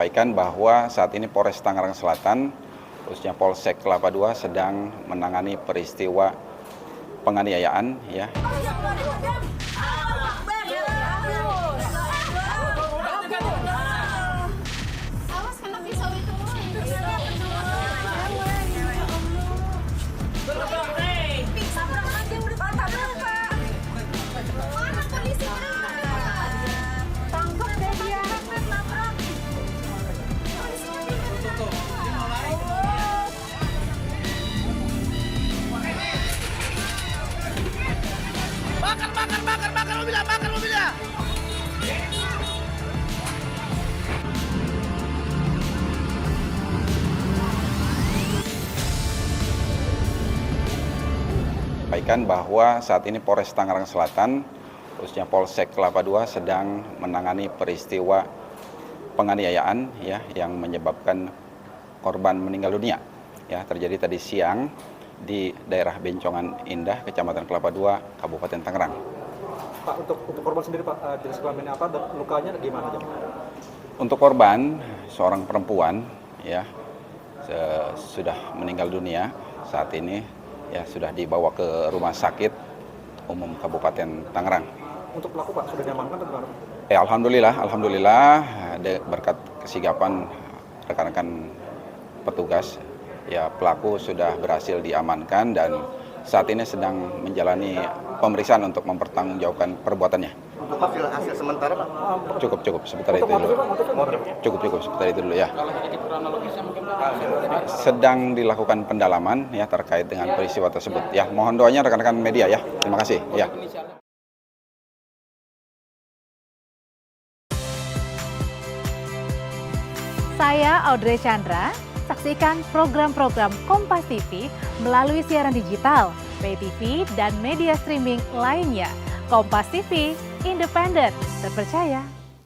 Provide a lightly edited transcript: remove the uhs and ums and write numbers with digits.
Sampaikan bahwa saat ini Polres Tangerang Selatan, khususnya Polsek Kelapa II sedang menangani peristiwa penganiayaan ya. Bakar mobilnya. Sampaikan bahwa saat ini Polres Tangerang Selatan, khususnya Polsek Kelapa II sedang menangani peristiwa penganiayaan ya yang menyebabkan korban meninggal dunia. Ya, terjadi tadi siang di daerah Bencongan Indah, Kecamatan Kelapa II, Kabupaten Tangerang. Pak, untuk korban sendiri Pak, jenis kelaminnya apa dan lukanya gimana aja? Untuk korban, seorang perempuan ya sudah meninggal dunia saat ini ya sudah dibawa ke Rumah Sakit Umum Kabupaten Tangerang. Untuk pelaku Pak sudah diamankan atau gimana? Alhamdulillah berkat kesigapan rekan-rekan petugas ya pelaku sudah berhasil diamankan dan saat ini sedang menjalani pemeriksaan untuk mempertanggungjawabkan perbuatannya. Untuk hasil sementara Pak? Cukup sebentar itu dulu. Cukup sebentar itu dulu ya. Sedang dilakukan pendalaman ya terkait dengan peristiwa tersebut. Ya, mohon doanya rekan-rekan media ya. Terima kasih. Ya. Saya Audrey Chandra. Saksikan program-program Kompas TV melalui siaran digital, pay TV, dan media streaming lainnya. Kompas TV, independen, terpercaya.